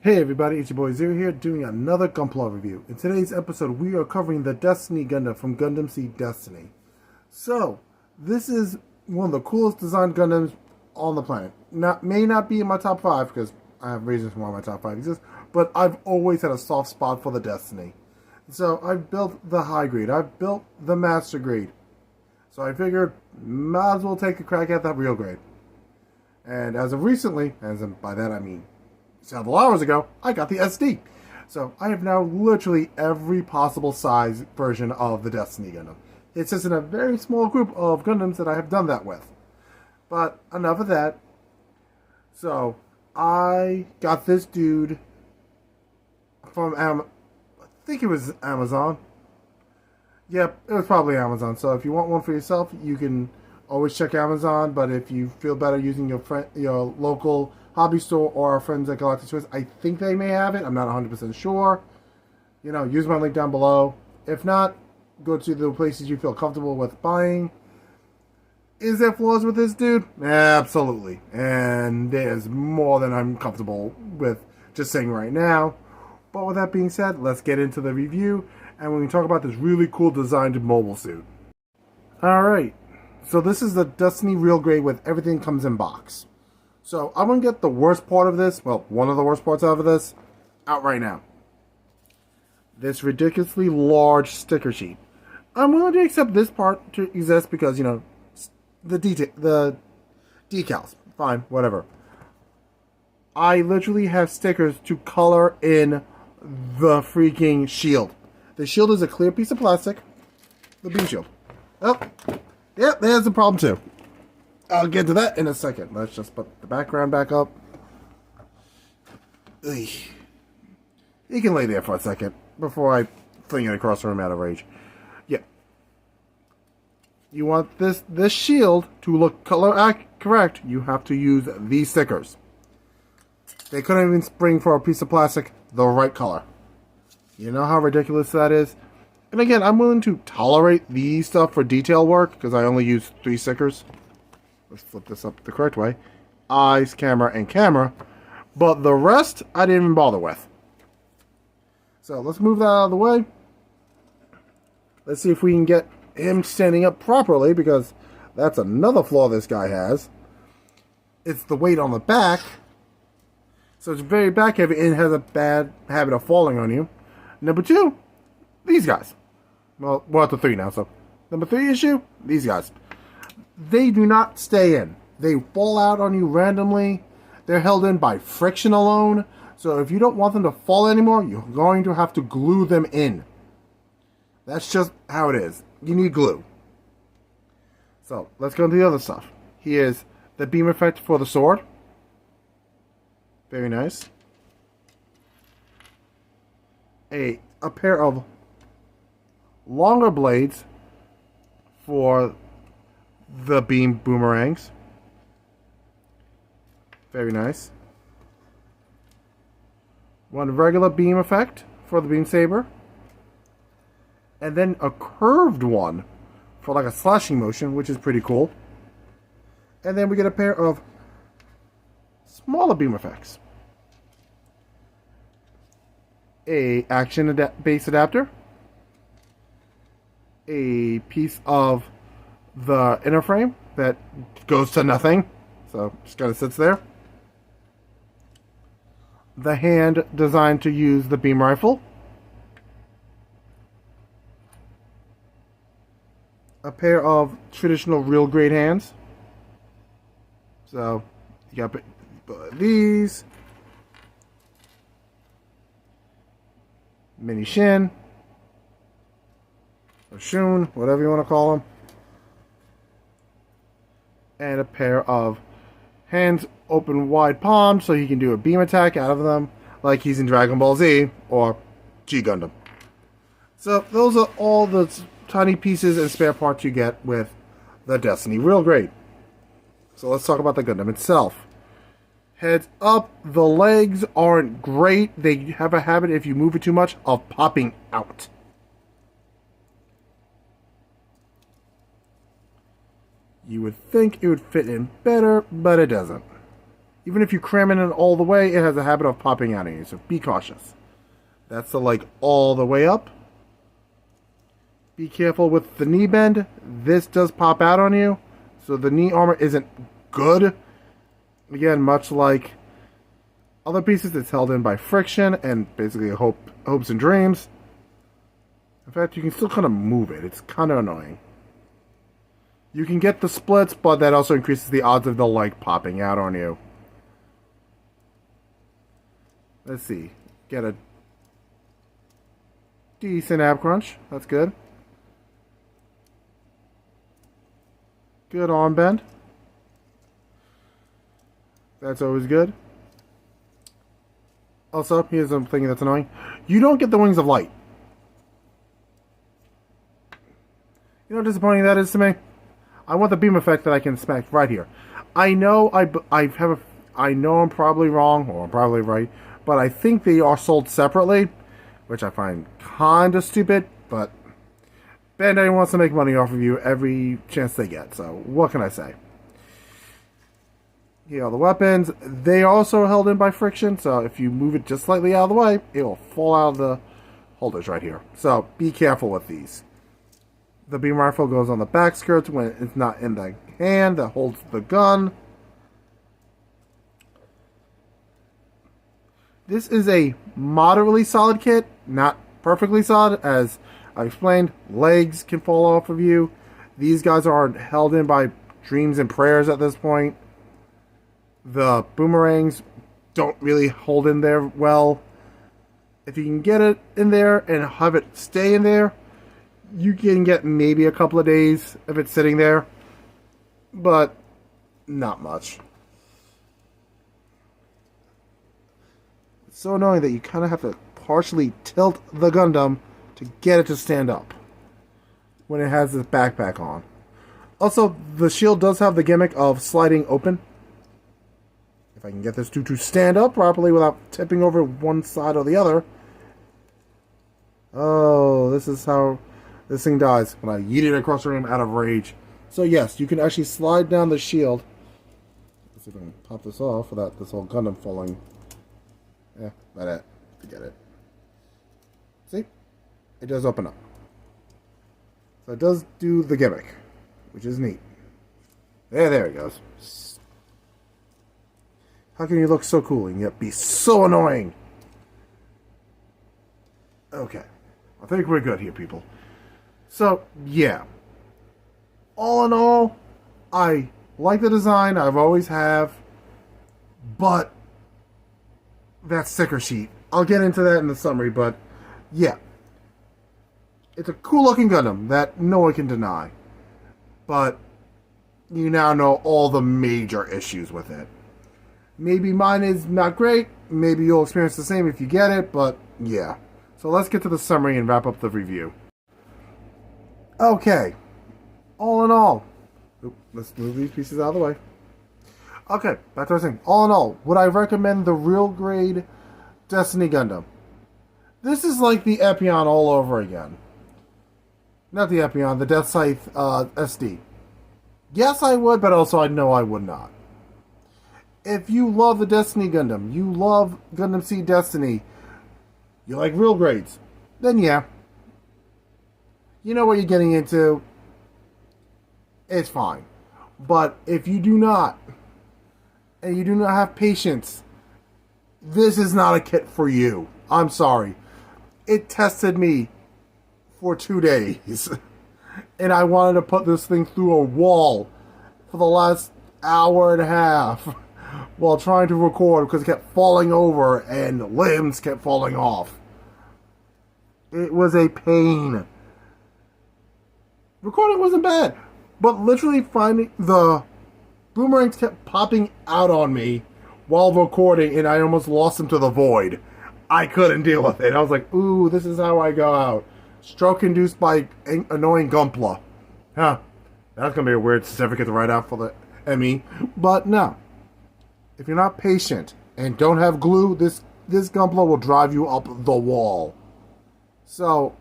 Hey everybody, it's your boy Zero here doing another gunpla review. In today's episode, we are covering the Destiny Gundam from Gundam Seed Destiny. So, this is one of the coolest designed Gundams on the planet. May not be in my top 5, because I have reasons why my top 5 exists, but I've always had a soft spot for the Destiny. So, I've built the high grade, I've built the master grade. So I figured, might as well take a crack at that real grade. And as of recently, by that I mean several hours ago, I got the SD. So I have now literally every possible size version of the Destiny Gundam. It's just in a very small group of Gundams that I have done that with. But enough of that. So I got this dude from I think it was Amazon. Yep, it was probably Amazon. So if you want one for yourself, you can always check Amazon. But if you feel better using your local hobby store or our friends at Galactic Swiss, I think they may have it. I'm not 100% sure. Use my link down below. If not, go to the places you feel comfortable with buying. Is there flaws with this dude? Absolutely. And there's more than I'm comfortable with just saying right now. But with that being said, let's get into the review. And we can talk about this really cool designed mobile suit. Alright. So this is the Destiny Real Grade with everything comes in box. So I'm going to get the worst part of this, well, one of the worst parts out of this, out right now. This ridiculously large sticker sheet. I'm willing to accept this part to exist because, the decals. Fine, whatever. I literally have stickers to color in the freaking shield. The shield is a clear piece of plastic. The beam shield. Oh, yeah, there's the problem too. I'll get to that in a second. Let's just put the background back up. Ugh. You can lay there for a second before I fling it across the room out of rage. Yeah. You want this shield to look color correct, you have to use these stickers. They couldn't even spring for a piece of plastic the right color. You know how ridiculous that is? And again, I'm willing to tolerate these stuff for detail work because I only use 3 stickers. Let's flip this up the correct way. Eyes, camera, and camera. But the rest, I didn't even bother with. So let's move that out of the way. Let's see if we can get him standing up properly, because that's another flaw this guy has. It's the weight on the back. So it's very back heavy and has a bad habit of falling on you. Number 2, these guys. Well, we're up to 3 now, so. Number 3 issue, these guys. They do not stay in. They fall out on you randomly. They're held in by friction alone. So if you don't want them to fall anymore, you're going to have to glue them in. That's just how it is. You need glue. So let's go to the other stuff. Here's the beam effect for the sword. Very nice. A pair of longer blades for the beam boomerangs. Very nice. One regular beam effect for the beam saber. And then a curved one for like a slashing motion, which is pretty cool. And then we get a pair of smaller beam effects. A action base adapter. A piece of the inner frame that goes to nothing, so just kind of sits there. The hand designed to use the beam rifle. A pair of traditional real grade hands. So you got these. Mini shin. Or shun, whatever you want to call them. And a pair of hands open wide palm so he can do a beam attack out of them like he's in Dragon Ball Z or G Gundam. So those are all the tiny pieces and spare parts you get with the Destiny Real Grade. So let's talk about the Gundam itself. Heads up, the legs aren't great. They have a habit, if you move it too much, of popping out. You would think it would fit in better, but it doesn't. Even if you cram it in all the way, it has a habit of popping out on you, so be cautious. That's the like all the way up. Be careful with the knee bend. This does pop out on you, so the knee armor isn't good. Again, much like other pieces, it's held in by friction and basically hopes and dreams. In fact, you can still kind of move it. It's kind of annoying. You can get the splits, but that also increases the odds of the leg popping out on you. Let's see. Get a decent ab crunch. That's good. Good arm bend. That's always good. Also, here's something that's annoying. You don't get the wings of light. You know how disappointing that is to me? I want the beam effect that I can smack right here. I know I know I'm probably wrong, or I'm probably right, but I think they are sold separately, which I find kind of stupid, but Bandai wants to make money off of you every chance they get, so what can I say? Here are the weapons. They are also held in by friction, so if you move it just slightly out of the way, it will fall out of the holders right here. So be careful with these. The beam rifle goes on the back skirts when it's not in the hand that holds the gun. This is a moderately solid kit, not perfectly solid. As I explained, legs can fall off of you. These guys are held in by dreams and prayers at this point. The boomerangs don't really hold in there well. If you can get it in there and have it stay in there, you can get maybe a couple of days if it's sitting there, but not much. It's so annoying that you kind of have to partially tilt the Gundam to get it to stand up when it has this backpack on. Also, the shield does have the gimmick of sliding open. If I can get this to stand up properly without tipping over one side or the other. Oh, this is how this thing dies, when I yeet it across the room out of rage. So yes, you can actually slide down the shield. Let's see if I can pop this off without this whole Gundam falling. Yeah, about it. Forget it. See? It does open up. So it does do the gimmick, which is neat. There it goes. How can you look so cool and yet be so annoying? Okay. I think we're good here, people. So, yeah. All in all, I like the design. I've always have. But that sticker sheet. I'll get into that in the summary, but yeah. It's a cool looking Gundam that no one can deny. But you now know all the major issues with it. Maybe mine is not great. Maybe you'll experience the same if you get it, but yeah. So let's get to the summary and wrap up the review. Okay. All in all. Let's move these pieces out of the way. Okay, back to what I was saying. All in all, would I recommend the real grade Destiny Gundam? This is like the Epion all over again. Not the Epion, the Death Scythe SD. Yes, I would, but also I know I would not. If you love the Destiny Gundam, you love Gundam Seed Destiny, you like real grades, then yeah. You know what you're getting into. It's fine. But if you do not, and you do not have patience, this is not a kit for you. I'm sorry. It tested me for 2 days. And I wanted to put this thing through a wall for the last hour and a half while trying to record because it kept falling over and limbs kept falling off. It was a pain. Recording wasn't bad, but literally finding the boomerangs kept popping out on me while recording and I almost lost them to the void. I couldn't deal with it. I was like, ooh, this is how I go out. Stroke induced by annoying gunpla. Huh. That's going to be a weird certificate to write out for the ME. But no. If you're not patient and don't have glue, this gunpla will drive you up the wall. So,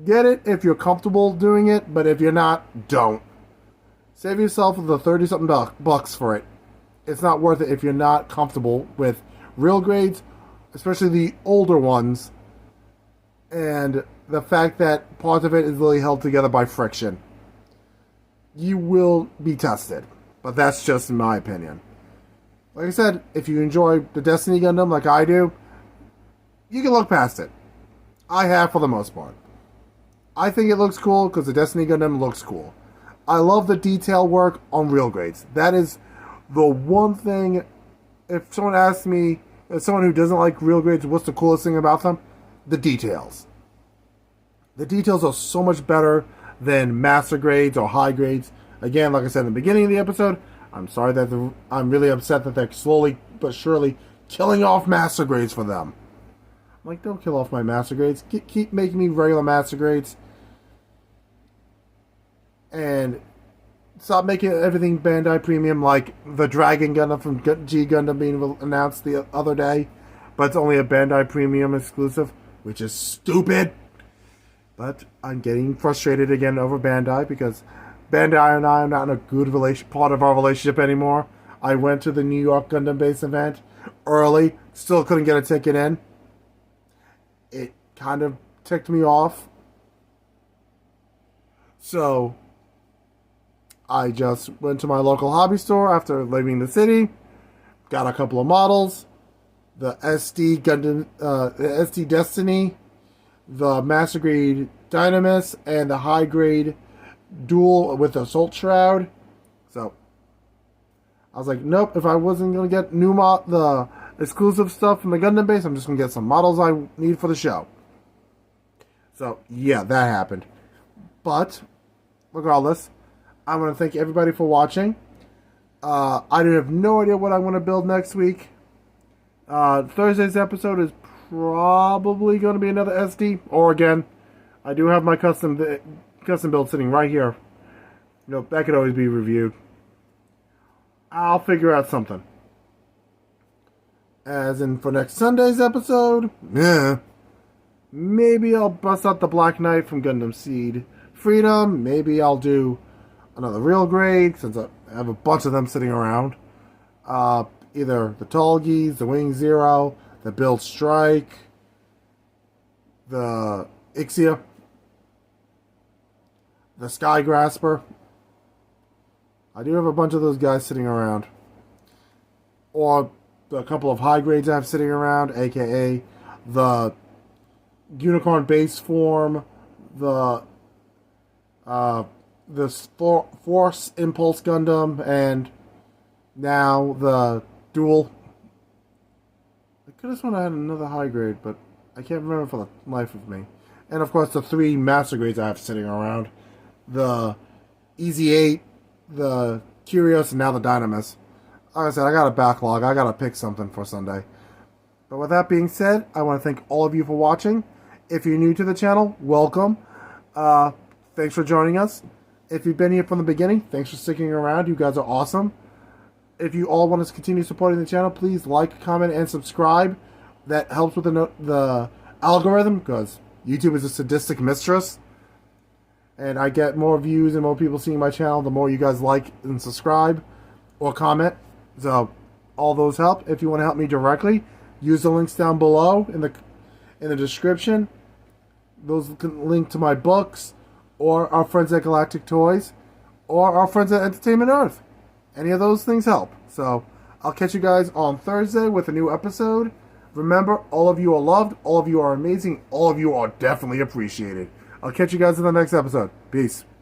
get it if you're comfortable doing it, but if you're not, don't. Save yourself the 30-something bucks for it. it's not worth it if you're not comfortable with real grades, especially the older ones, and the fact that part of it is really held together by friction. You will be tested, but that's just my opinion. Like I said, if you enjoy the Destiny Gundam like I do, you can look past it. I have for the most part. I think it looks cool because the Destiny Gundam looks cool. I love the detail work on real grades. That is the one thing, if someone asks me, as someone who doesn't like real grades, what's the coolest thing about them? The details. The details are so much better than master grades or high grades. Again, like I said in the beginning of the episode, I'm sorry that I'm really upset that they're slowly but surely killing off master grades for them. I'm like, don't kill off my master grades. Keep making me regular master grades. And stop making everything Bandai Premium, like the Dragon Gundam from G Gundam being announced the other day. But it's only a Bandai Premium exclusive, which is stupid. But I'm getting frustrated again over Bandai because Bandai and I are not in a good part of our relationship anymore. I went to the New York Gundam Base event early, still couldn't get a ticket in. It kind of ticked me off. So I just went to my local hobby store after leaving the city, got a couple of models, the SD Gundam, SD Destiny, the Master Grade Dynamis, and the High Grade Duel with Assault Shroud. So I was like, nope, if I wasn't going to get the exclusive stuff from the Gundam base, I'm just going to get some models I need for the show. So yeah, that happened. But regardless, I want to thank everybody for watching. I have no idea what I want to build next week. Thursday's episode is probably going to be another SD. Or again, I do have my custom build sitting right here. You know, that could always be reviewed. I'll figure out something. As in for next Sunday's episode, maybe I'll bust out the Black Knight from Gundam Seed Freedom. Maybe I'll do another real grade, since I have a bunch of them sitting around. Either the Tolgis, the Wing Zero, the Build Strike, the Ixia, the Sky Grasper. I do have a bunch of those guys sitting around. Or a couple of high grades I have sitting around, aka the Unicorn Base Form, the Force Impulse Gundam, and now the Duel. I could have sworn I had another high grade, but I can't remember for the life of me. And of course the 3 master grades I have sitting around. The Easy 8, the Curious, and now the Dynamis. Like I said, I got a backlog. I got to pick something for Sunday. But with that being said, I want to thank all of you for watching. If you're new to the channel, welcome. Thanks for joining us. If you've been here from the beginning, thanks for sticking around. You guys are awesome. If you all want to continue supporting the channel, please like, comment, and subscribe. That helps with the algorithm, because YouTube is a sadistic mistress. And I get more views and more people seeing my channel the more you guys like and subscribe or comment. So all those help. If you want to help me directly, use the links down below in the description. Those can link to my books, or our friends at Galactic Toys, or our friends at Entertainment Earth. Any of those things help. So I'll catch you guys on Thursday with a new episode. Remember, all of you are loved, all of you are amazing, all of you are definitely appreciated. I'll catch you guys in the next episode. Peace.